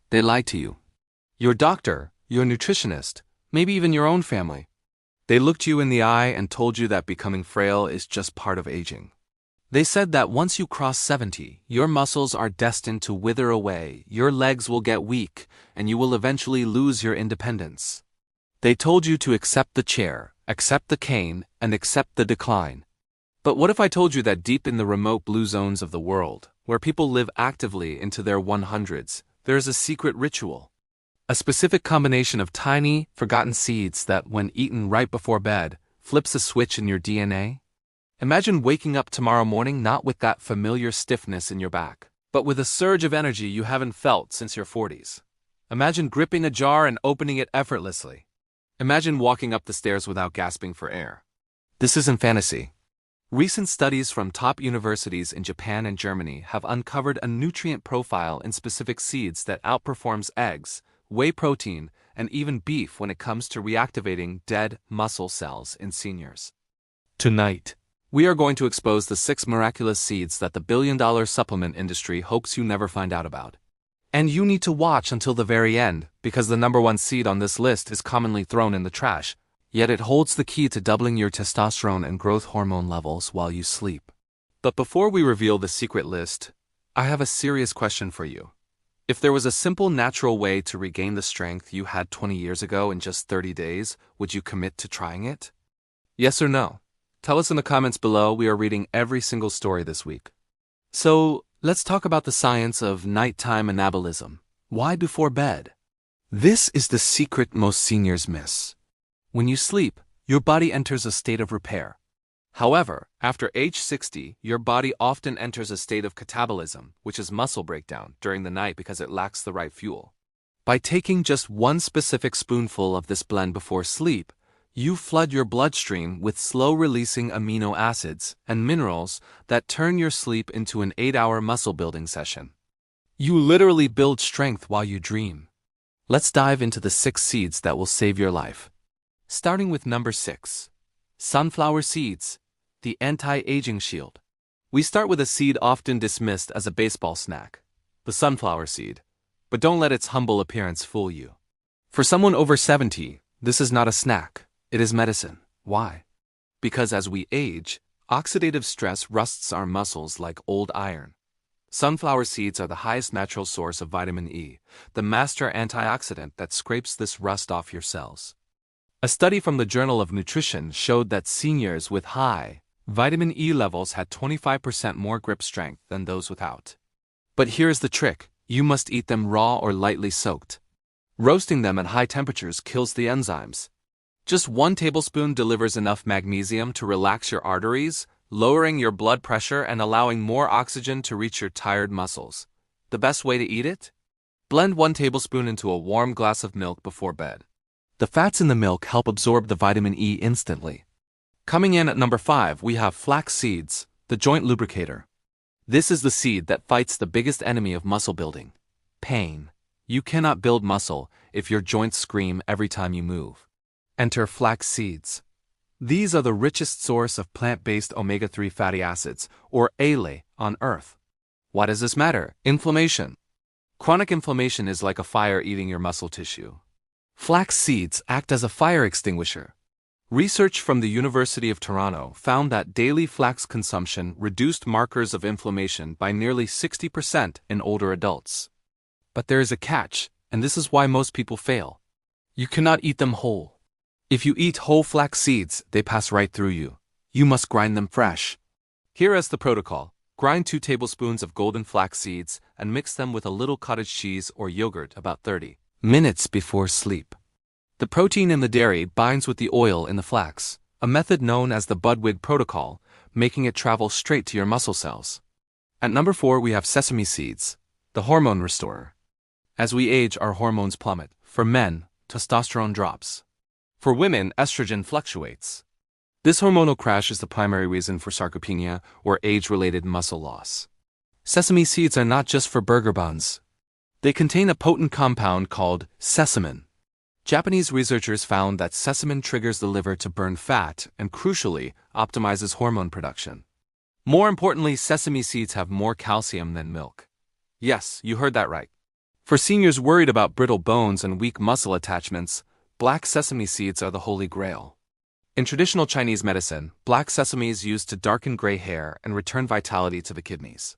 They lied to you. Your doctor, your nutritionist, maybe even your own family. They looked you in the eye and told you that becoming frail is just part of aging. They said that once you cross 70, your muscles are destined to wither away, your legs will get weak, and you will eventually lose your independence. They told you to accept the chair, accept the cane, and accept the decline. But what if I told you that deep in the remote blue zones of the world, where people live actively into their 100s, there is a secret ritual? A specific combination of tiny, forgotten seeds that, when eaten right before bed, flips a switch in your DNA? Imagine waking up tomorrow morning not with that familiar stiffness in your back, but with a surge of energy you haven't felt since your 40s. Imagine gripping a jar and opening it effortlessly. Imagine walking up the stairs without gasping for air. This isn't fantasy. Recent studies from top universities in Japan and Germany have uncovered a nutrient profile in specific seeds that outperforms eggs, whey protein, and even beef when it comes to reactivating dead muscle cells in seniors. Tonight, we are going to expose the 6 miraculous seeds that the billion-dollar supplement industry hopes you never find out about. And you need to watch until the very end, because the number one seed on this list is commonly thrown in the trash, yet it holds the key to doubling your testosterone and growth hormone levels while you sleep. But before we reveal the secret list, I have a serious question for you. If there was a simple natural way to regain the strength you had 20 years ago in just 30 days, would you commit to trying it? Yes or no? Tell us in the comments below. We are reading every single story this week. So, let's talk about the science of nighttime anabolism. Why before bed? This is the secret most seniors miss. When you sleep, your body enters a state of repair. However, after age 60, your body often enters a state of catabolism, which is muscle breakdown, during the night because it lacks the right fuel. By taking just one specific spoonful of this blend before sleep, you flood your bloodstream with slow-releasing amino acids and minerals that turn your sleep into an 8-hour muscle-building session. You literally build strength while you dream. Let's dive into the 6 seeds that will save your life. Starting with number 6. Sunflower seeds, the anti-aging shield. We start with a seed often dismissed as a baseball snack, the sunflower seed. But don't let its humble appearance fool you. For someone over 70, this is not a snack. It is medicine. Why? Because as we age, oxidative stress rusts our muscles like old iron. Sunflower seeds are the highest natural source of vitamin E, the master antioxidant that scrapes this rust off your cells. A study from the Journal of Nutrition showed that seniors with high vitamin E levels had 25% more grip strength than those without. But here's the trick. You must eat them raw or lightly soaked. Roasting them at high temperatures kills the enzymes. Just 1 tablespoon delivers enough magnesium to relax your arteries, lowering your blood pressure and allowing more oxygen to reach your tired muscles. The best way to eat it? Blend 1 tablespoon into a warm glass of milk before bed. The fats in the milk help absorb the vitamin E instantly. Coming in at number 5, we have flax seeds, the joint lubricator. This is the seed that fights the biggest enemy of muscle building: pain. You cannot build muscle if your joints scream every time you move. Enter flax seeds. These are the richest source of plant-based omega-3 fatty acids, or ALA, on Earth. Why does this matter? Inflammation. Chronic inflammation is like a fire eating your muscle tissue. Flax seeds act as a fire extinguisher. Research from the University of Toronto found that daily flax consumption reduced markers of inflammation by nearly 60% in older adults. But there is a catch, and this is why most people fail. You cannot eat them whole. If you eat whole flax seeds, they pass right through you. You must grind them fresh. Here is the protocol. Grind 2 tablespoons of golden flax seeds and mix them with a little cottage cheese or yogurt about 30 minutes before sleep. The protein in the dairy binds with the oil in the flax, a method known as the Budwig protocol, making it travel straight to your muscle cells. At number 4, we have sesame seeds, the hormone restorer. As we age, our hormones plummet. For men, testosterone drops. For women, estrogen fluctuates. This hormonal crash is the primary reason for sarcopenia, or age-related muscle loss. Sesame seeds are not just for burger buns. They contain a potent compound called sesame. Japanese researchers found that sesame triggers the liver to burn fat and, crucially, optimizes hormone production. More importantly, sesame seeds have more calcium than milk. Yes, you heard that right. For seniors worried about brittle bones and weak muscle attachments, black sesame seeds are the holy grail. In traditional Chinese medicine, black sesame is used to darken gray hair and return vitality to the kidneys.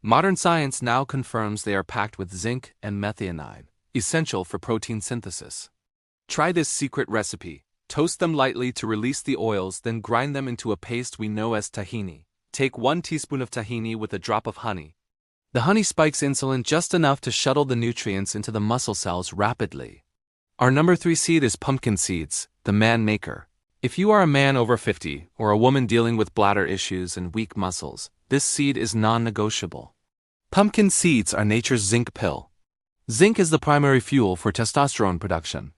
Modern science now confirms they are packed with zinc and methionine, essential for protein synthesis. Try this secret recipe. Toast them lightly to release the oils, then grind them into a paste we know as tahini. Take 1 teaspoon of tahini with a drop of honey. The honey spikes insulin just enough to shuttle the nutrients into the muscle cells rapidly. Our number 3 seed is pumpkin seeds, the man maker. If you are a man over 50 or a woman dealing with bladder issues and weak muscles, this seed is non-negotiable. Pumpkin seeds are nature's zinc pill. Zinc is the primary fuel for testosterone production.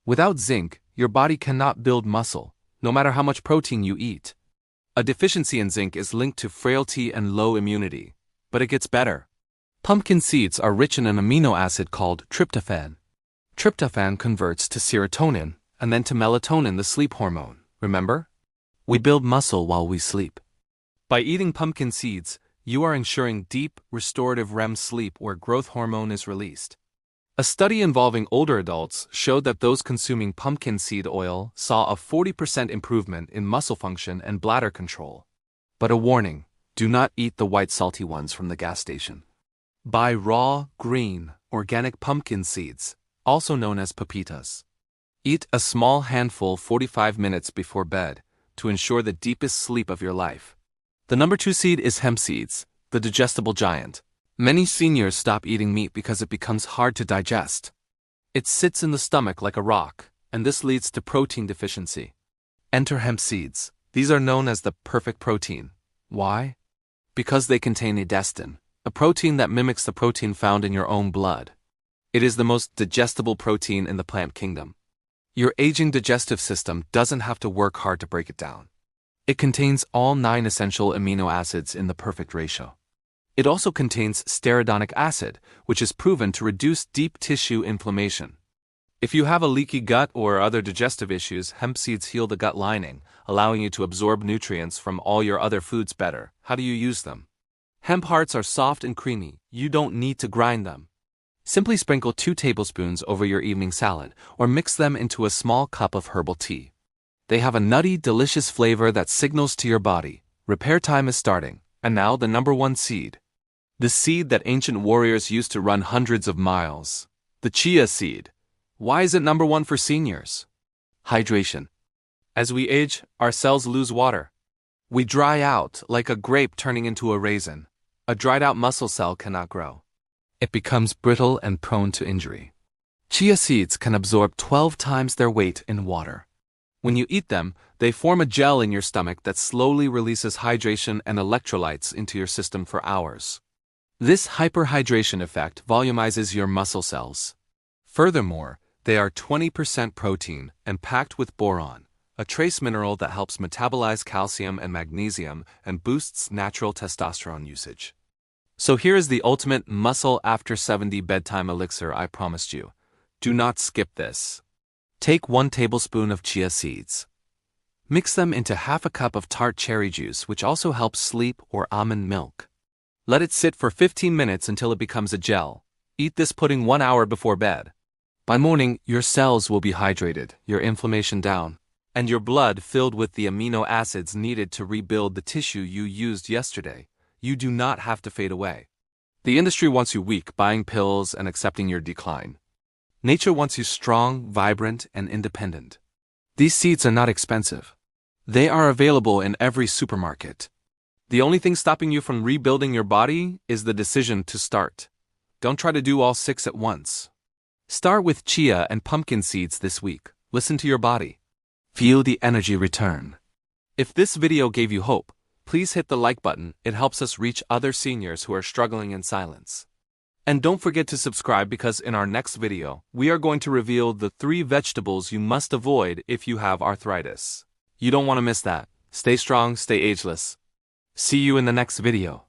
Without zinc, your body cannot build muscle, no matter how much protein you eat. A deficiency in zinc is linked to frailty and low immunity. But it gets better. Pumpkin seeds are rich in an amino acid called tryptophan. Tryptophan converts to serotonin and then to melatonin, the sleep hormone. Remember? We build muscle while we sleep. By eating pumpkin seeds, you are ensuring deep, restorative REM sleep where growth hormone is released. A study involving older adults showed that those consuming pumpkin seed oil saw a 40% improvement in muscle function and bladder control. But a warning. Do not eat the white salty ones from the gas station. Buy raw, green, organic pumpkin seeds, also known as pepitas. Eat a small handful 45 minutes before bed to ensure the deepest sleep of your life. The number 2 seed is hemp seeds, the digestible giant. Many seniors stop eating meat because it becomes hard to digest. It sits in the stomach like a rock, and this leads to protein deficiency. Enter hemp seeds. These are known as the perfect protein. Why? Because they contain edestin, a protein that mimics the protein found in your own blood. It is the most digestible protein in the plant kingdom. Your aging digestive system doesn't have to work hard to break it down. It contains all 9 essential amino acids in the perfect ratio. It also contains stearidonic acid, which is proven to reduce deep tissue inflammation. If you have a leaky gut or other digestive issues, hemp seeds heal the gut lining, allowing you to absorb nutrients from all your other foods better. How do you use them? Hemp hearts are soft and creamy. You don't need to grind them. Simply sprinkle 2 tablespoons over your evening salad or mix them into a small cup of herbal tea. They have a nutty, delicious flavor that signals to your body, repair time is starting. And now the number 1 seed. The seed that ancient warriors used to run hundreds of miles. The chia seed. Why is it number 1 for seniors? Hydration. As we age, our cells lose water. We dry out like a grape turning into a raisin. A dried out muscle cell cannot grow. It becomes brittle and prone to injury. Chia seeds can absorb 12 times their weight in water. When you eat them, they form a gel in your stomach that slowly releases hydration and electrolytes into your system for hours. This hyperhydration effect volumizes your muscle cells. Furthermore, they are 20% protein and packed with boron, a trace mineral that helps metabolize calcium and magnesium and boosts natural testosterone usage. So here is the ultimate muscle after 70 bedtime elixir I promised you. Do not skip this. Take 1 tablespoon of chia seeds. Mix them into half a cup of tart cherry juice, which also helps sleep, or almond milk. Let it sit for 15 minutes until it becomes a gel. Eat this pudding 1 hour before bed. By morning, your cells will be hydrated, your inflammation down, and your blood filled with the amino acids needed to rebuild the tissue you used yesterday. You do not have to fade away. The industry wants you weak, buying pills and accepting your decline. Nature wants you strong, vibrant, and independent. These seeds are not expensive. They are available in every supermarket. The only thing stopping you from rebuilding your body is the decision to start. Don't try to do all 6 at once. Start with chia and pumpkin seeds this week. Listen to your body. Feel the energy return. If this video gave you hope, please hit the like button. It helps us reach other seniors who are struggling in silence. And don't forget to subscribe, because in our next video, we are going to reveal the 3 vegetables you must avoid if you have arthritis. You don't want to miss that. Stay strong, stay ageless. See you in the next video.